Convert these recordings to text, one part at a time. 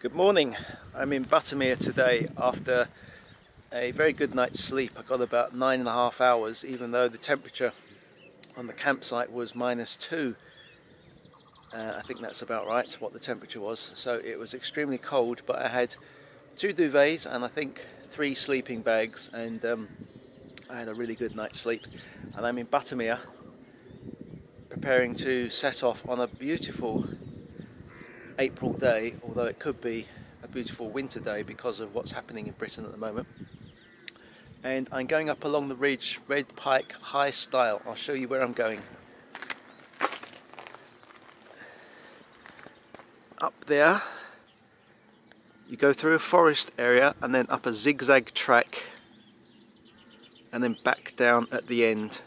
Good morning. I'm in Buttermere today after a very good night's sleep. I got about 9.5 hours, even though the temperature on the campsite was -2. I think that's about right, what the temperature was. So it was extremely cold, but I had 2 duvets and I think 3 sleeping bags, and I had a really good night's sleep. And I'm in Buttermere, preparing to set off on a beautiful April day, although it could be a beautiful winter day because of what's happening in Britain at the moment. And I'm going up along the ridge, Red Pike High Stile. I'll show you where I'm going. Up there, you go through a forest area and then up a zigzag track and then back down at the end.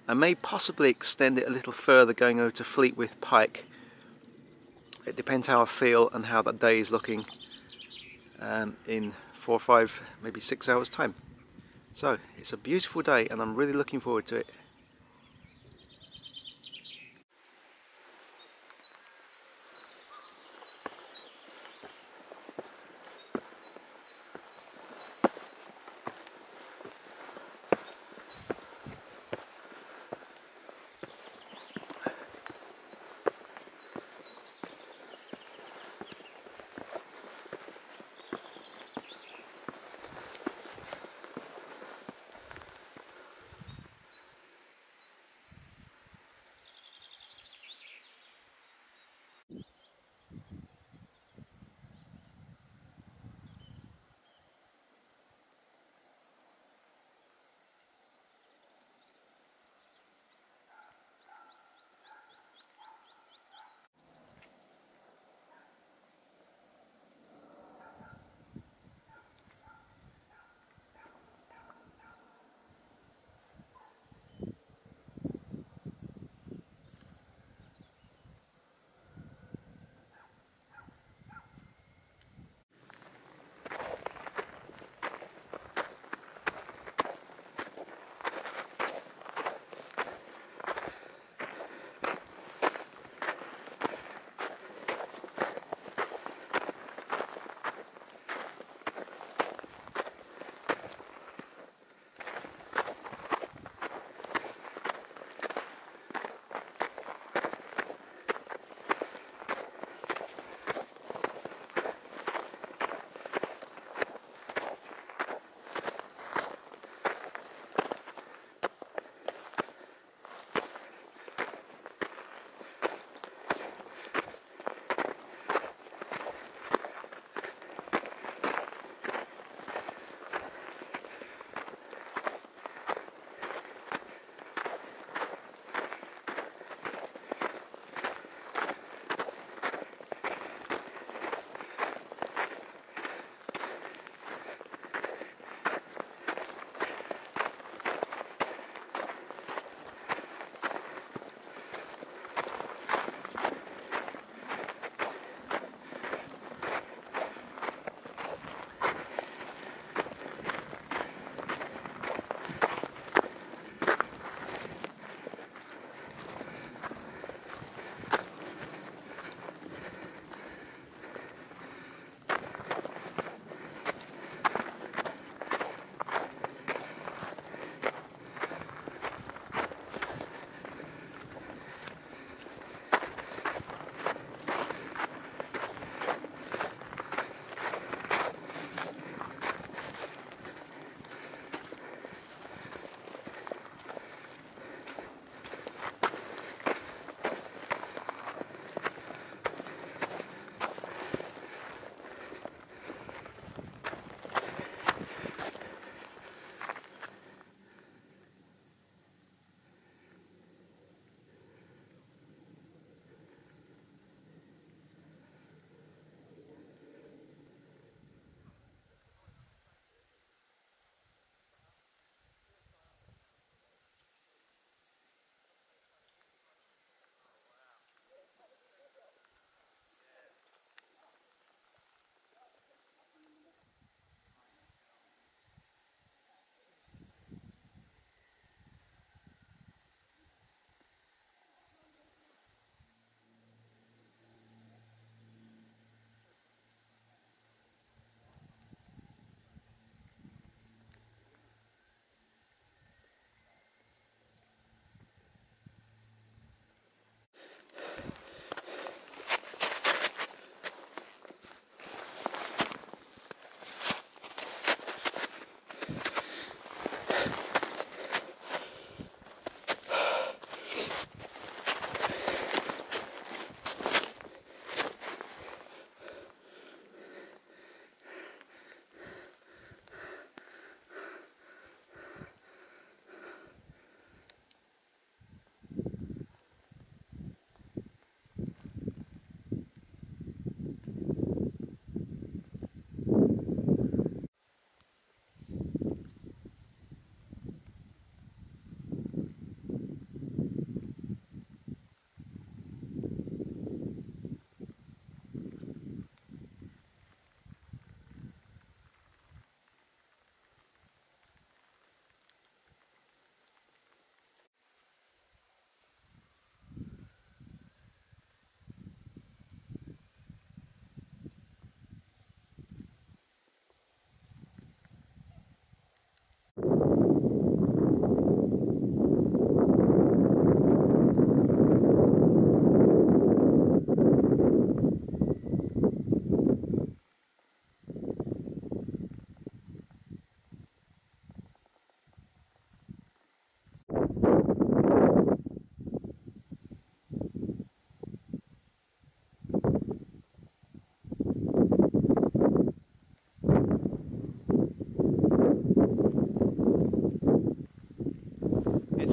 I may possibly extend it a little further going over to Fleetwith Pike. It depends how I feel and how that day is looking in 4 or 5, maybe 6 hours time. So it's a beautiful day and I'm really looking forward to it.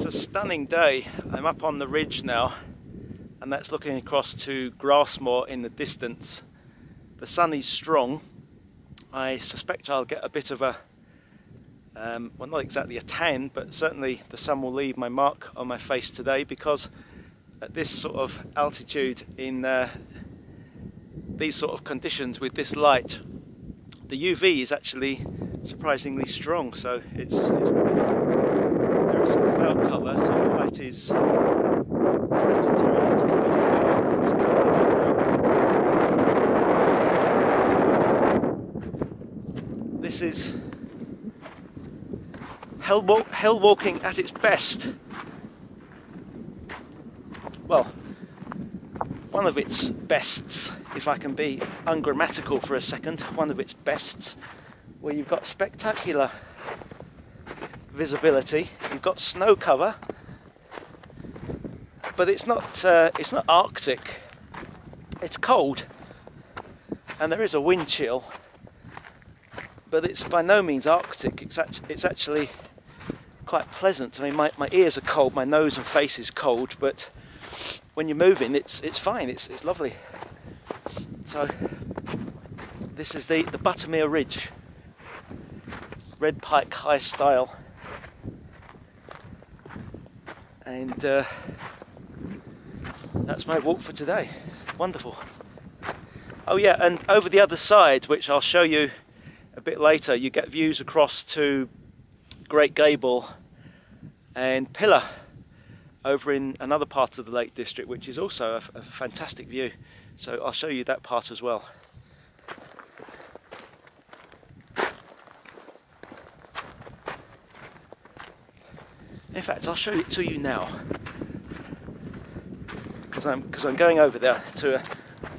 a stunning day. I'm up on the ridge now, and that's looking across to Grasmoor in the distance. The sun is strong. I suspect I'll get a bit of a, well, not exactly a tan, but certainly the sun will leave my mark on my face today, because at this sort of altitude, in these sort of conditions with this light, the UV is actually surprisingly strong. So there is some cloud cover, so the light is transitory. It's coming and going. It's coming and going. This is hell walking at its best. Well, one of its bests, if I can be ungrammatical for a second, one of its bests, where you've got spectacular visibility, you've got snow cover, but it's not Arctic. It's cold, and there is a wind chill, but it's by no means Arctic. It's actually quite pleasant. I mean, my ears are cold, my nose and face is cold, but when you're moving, it's fine. It's lovely. So this is the Buttermere Ridge, Red Pike High Stile, and that's my walk for today. Wonderful. Oh yeah, and over the other side, which I'll show you a bit later, you get views across to Great Gable and Pillar, over in another part of the Lake District, which is also a fantastic view. So I'll show you that part as well. In fact, I'll show it to you now, because I'm going over there to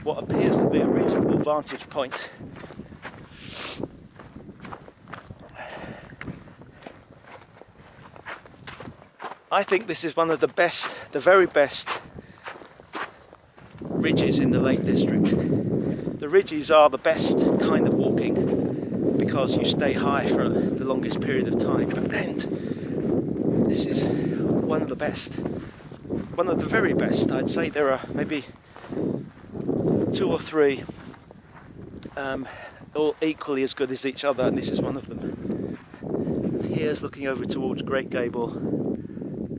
what appears to be a reasonable vantage point. I think this is one of the best, the very best ridges in the Lake District. The ridges are the best kind of walking because you stay high for the longest period of time, and this is one of the best, one of the very best. I'd say there are maybe two or three all equally as good as each other, and this is one of them. Here's looking over towards Great Gable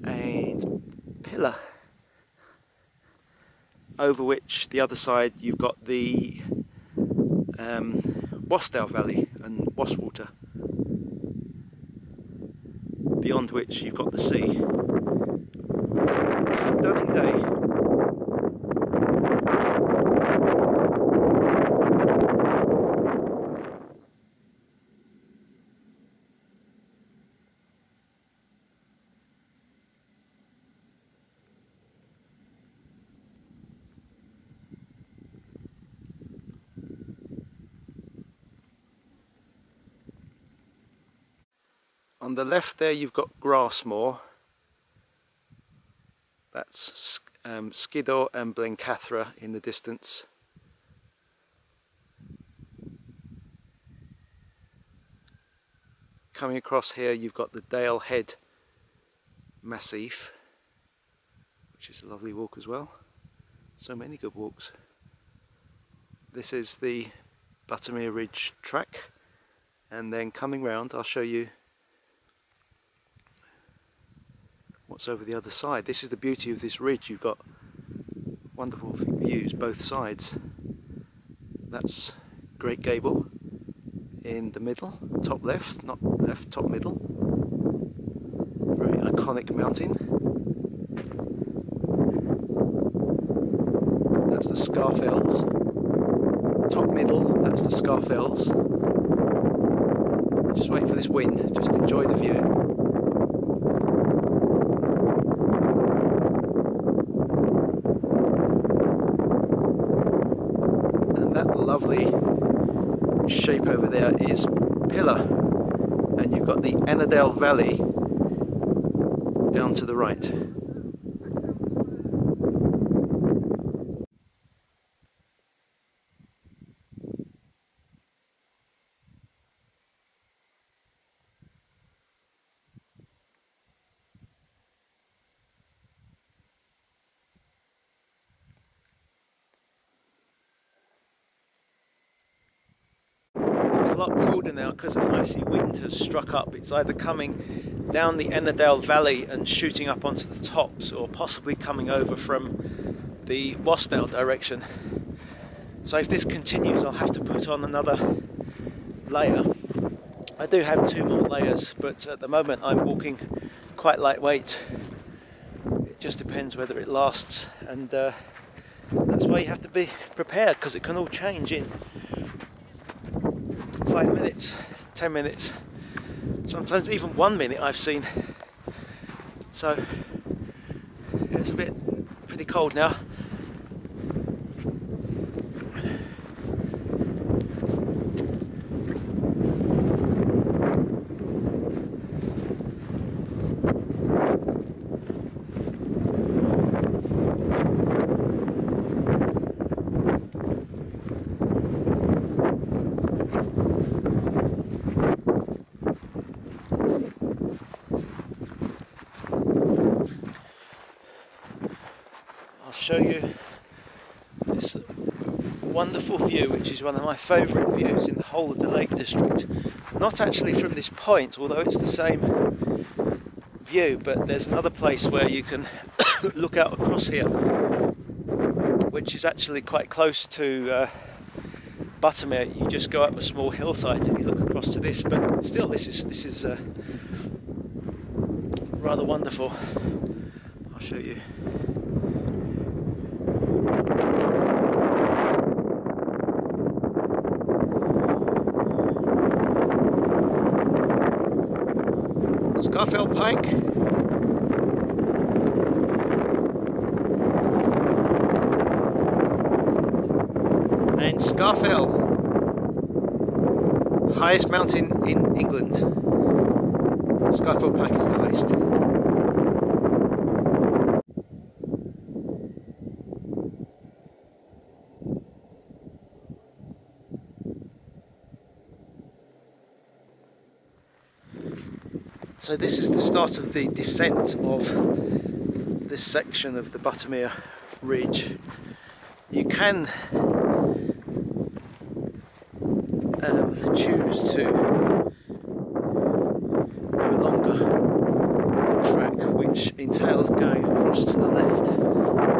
and Pillar, over which the other side you've got the Wasdale Valley and Waswater, beyond which you've got the sea. Stunning day. On the left there you've got Grasmoor, that's Skiddaw and Blencathra in the distance. Coming across here you've got the Dale Head Massif, which is a lovely walk as well. So many good walks. This is the Buttermere Ridge track, and then coming round I'll show you what's over the other side. This is the beauty of this ridge. You've got wonderful views both sides. That's Great Gable in the middle, top left, not left, top middle. Very iconic mountain. That's the Scafells. Top middle, that's the Scafells. Just wait for this wind, just enjoy the view. Lovely shape over there is Pillar, and you've got the Annandale Valley down to the right. lot colder now because an icy wind has struck up. It's either coming down the Ennerdale Valley and shooting up onto the tops, or possibly coming over from the Wasdale direction. So if this continues, I'll have to put on another layer. I do have 2 more layers, but at the moment I'm walking quite lightweight. It just depends whether it lasts, and that's why you have to be prepared, because it can all change in 5 minutes, 10 minutes, sometimes even 1 minute I've seen. So it's pretty cold now. Show you this wonderful view, which is one of my favourite views in the whole of the Lake District. Not actually from this point, although it's the same view, but there's another place where you can look out across here, which is actually quite close to Buttermere. You just go up a small hillside and you look across to this, but still this is rather wonderful. I'll show you. Scafells Pike, and Scafells, highest mountain in England. Scafells Pike is the highest. So this is the start of the descent of this section of the Buttermere Ridge. You can choose to do a longer track, which entails going across to the left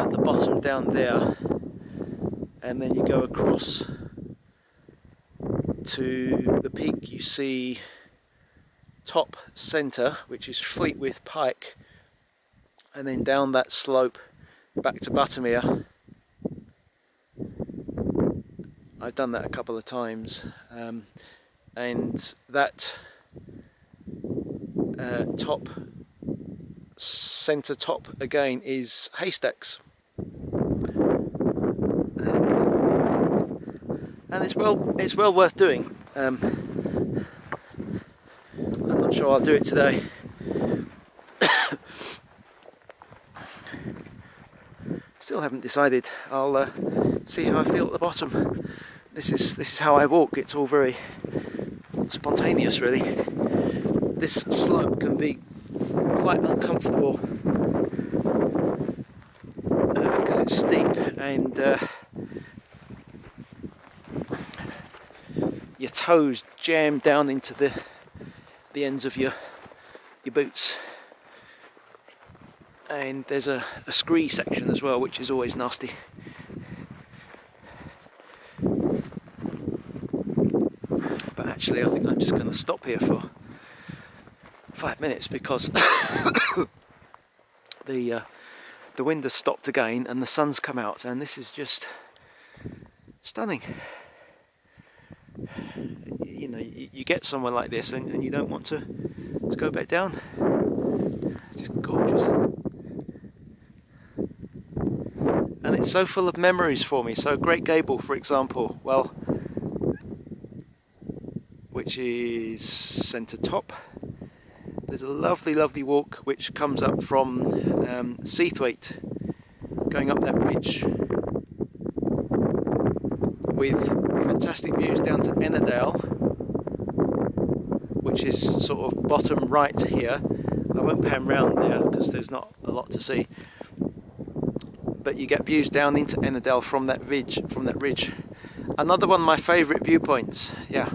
at the bottom down there, and then you go across to the peak you see top centre, which is Fleetwith Pike, and then down that slope back to Buttermere. I've done that a couple of times, and that centre top again is Haystacks, and it's well worth doing. I'm not sure I'll do it today. Still haven't decided. I'll see how I feel at the bottom. This is how I walk. It's all very spontaneous, really. This slope can be quite uncomfortable because it's steep, and your toes jam down into the ends of your boots. And there's a scree section as well, which is always nasty. But actually I think I'm just going to stop here for 5 minutes because the wind has stopped again and the sun's come out, and this is just stunning. You know, you get somewhere like this and you don't want to go back down. Just gorgeous. And it's so full of memories for me. So Great Gable, for example, well, which is centre top. There's a lovely walk which comes up from Seathwaite, going up that ridge, with fantastic views down to Ennerdale, which is sort of bottom right here. I won't pan round there because there's not a lot to see. But you get views down into Ennerdale from that ridge. Another one of my favourite viewpoints. Yeah,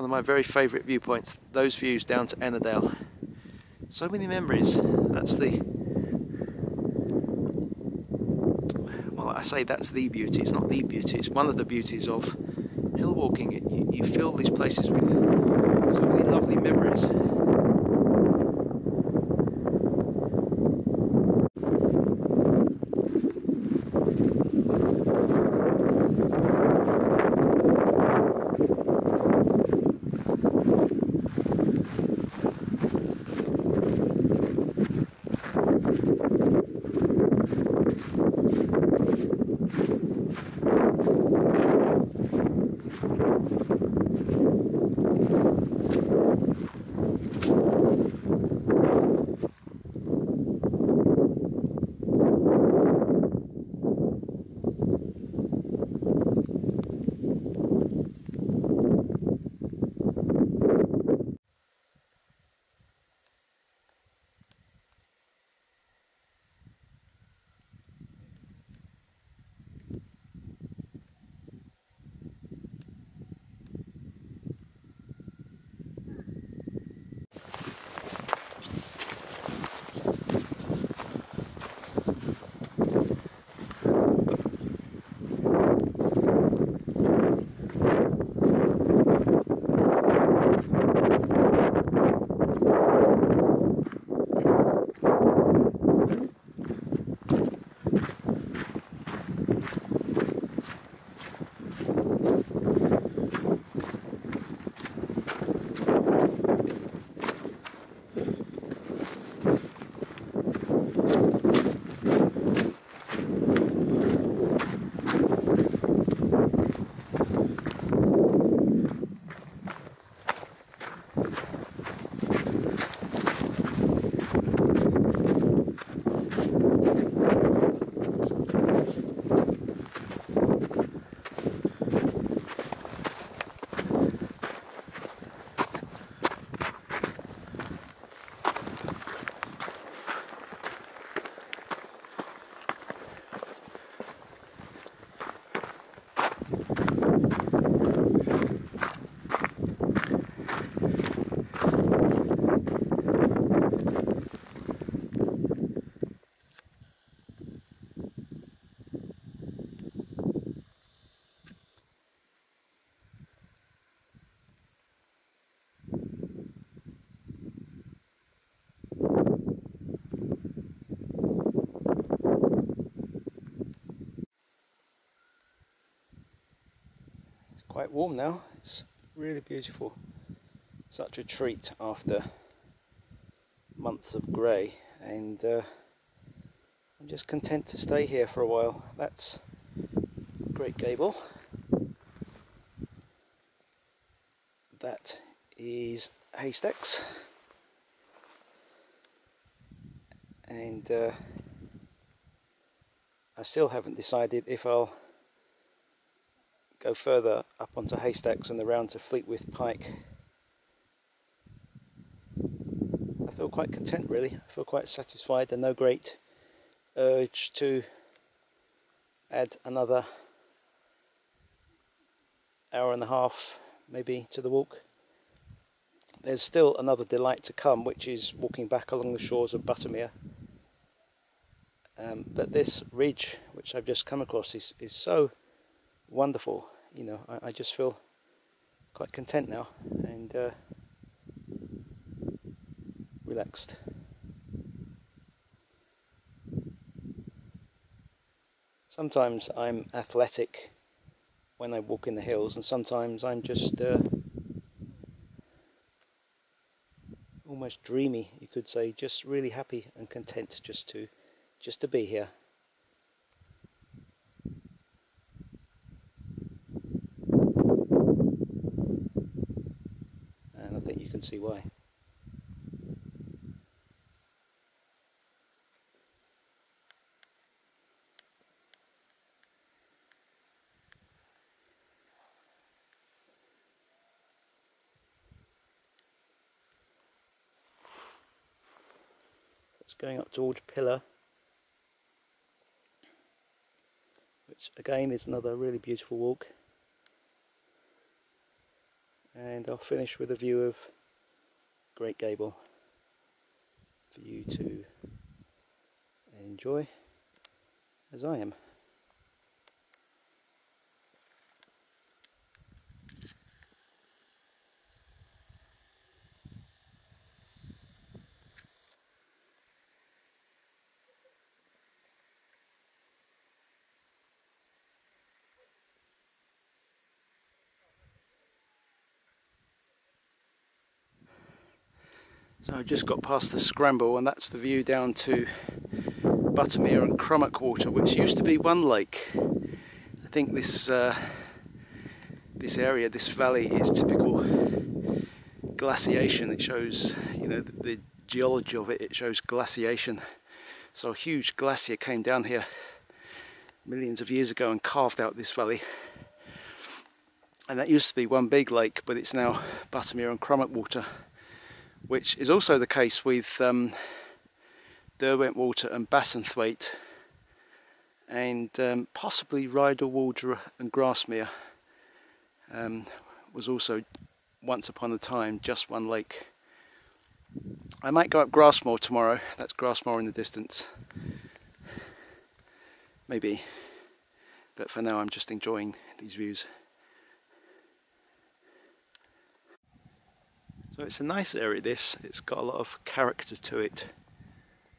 One of my very favourite viewpoints, those views down to Ennerdale. So many memories. That's the... well, I say that's the beauty, it's not the beauty, it's one of the beauties of hill walking. You fill these places with so many lovely memories. Quite warm now, it's really beautiful. Such a treat after months of grey, and I'm just content to stay here for a while. That's Great Gable. That is Haystacks, and I still haven't decided if I'll go further up onto Haystacks and around to Fleetwith Pike. I feel quite content really, I feel quite satisfied and no great urge to add another hour and a half maybe to the walk. There's still another delight to come, which is walking back along the shores of Buttermere. But this ridge which I've just come across is so wonderful, you know. I just feel quite content now and relaxed. Sometimes I'm athletic when I walk in the hills, and sometimes I'm just almost dreamy, you could say, just really happy and content just to be here. And I think you can see why. It's going up towards Pillar, which again is another really beautiful walk. and I'll finish with a view of Great Gable for you to enjoy as I am. So I just got past the scramble, and that's the view down to Buttermere and Crummock Water, which used to be one lake. I think this area, this valley, is typical glaciation. It shows, you know, the geology of it. It shows glaciation. So a huge glacier came down here millions of years ago and carved out this valley. And that used to be one big lake, but it's now Buttermere and Crummock Water, which is also the case with Derwent Water and Bassenthwaite, and possibly Rydal Water and Grasmoor was also once upon a time just one lake. I might go up Grasmoor tomorrow. That's Grasmoor in the distance, maybe, but for now I'm just enjoying these views. So it's a nice area, this. It's got a lot of character to it,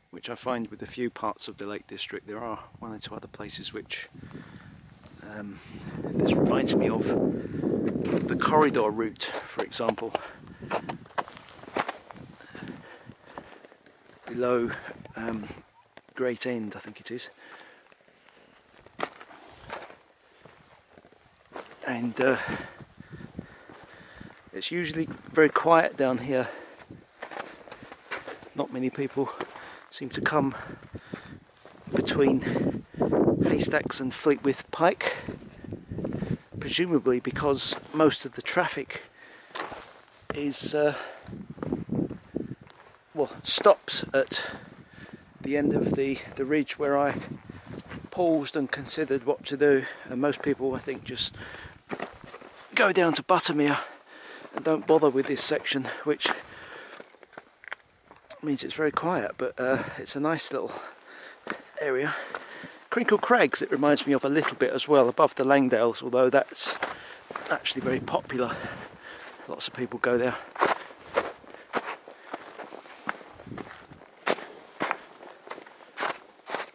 which I find with a few parts of the Lake District. There are one or two other places which this reminds me of the corridor route, for example, below Great End, I think it is. And it's usually very quiet down here. Not many people seem to come between Haystacks and Fleetwith Pike, presumably because most of the traffic is well, stops at the end of the ridge where I paused and considered what to do, and most people, I think, just go down to Buttermere and don't bother with this section, which means it's very quiet, but it's a nice little area. Crinkle Crags, it reminds me of a little bit as well, above the Langdales, although that's actually very popular. Lots of people go there.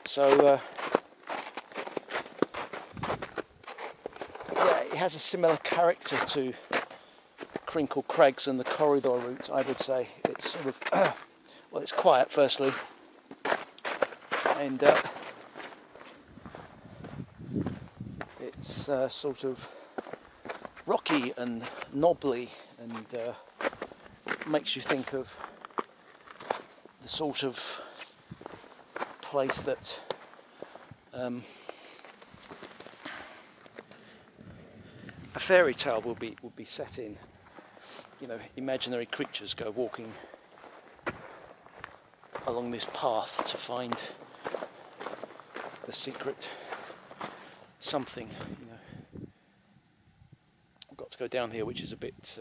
So yeah, it has a similar character to Crinkle Crags and the corridor route, I would say. It's sort of well, it's quiet firstly, and it's sort of rocky and knobbly, and makes you think of the sort of place that a fairy tale would be set in. You know, imaginary creatures go walking along this path to find the secret something, you know. I've got to go down here, which is a bit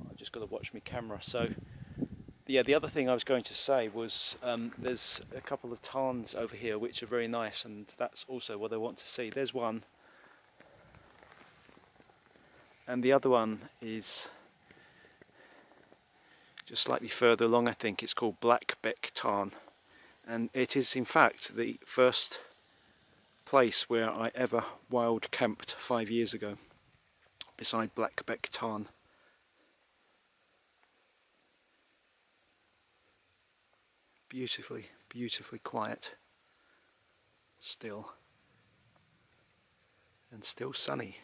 I've just got to watch my camera. So yeah, the other thing I was going to say was there's a couple of tarns over here which are very nice, and that's also what I want to see. There's one, and the other one is just slightly further along. I think it's called Blackbeck Tarn, and it is in fact the first place where I ever wild camped 5 years ago, beside Blackbeck Tarn. Beautifully, beautifully quiet, still, and still sunny.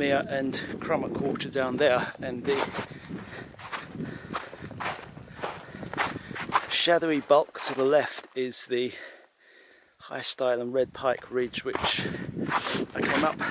Buttermere and Crummock Water down there, and the shadowy bulk to the left is the High Stile and Red Pike Ridge, which I came up.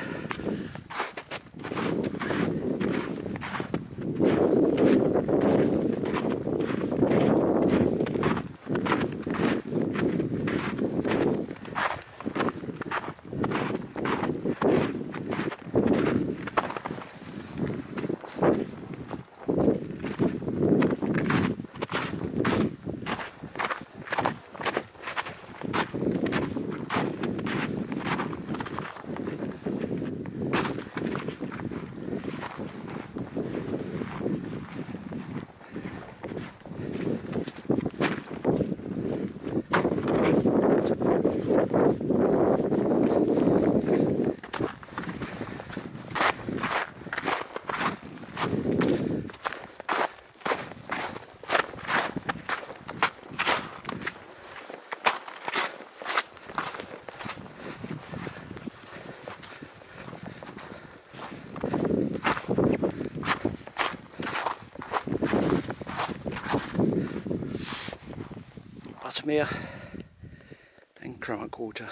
Buttermere and Crummock Water.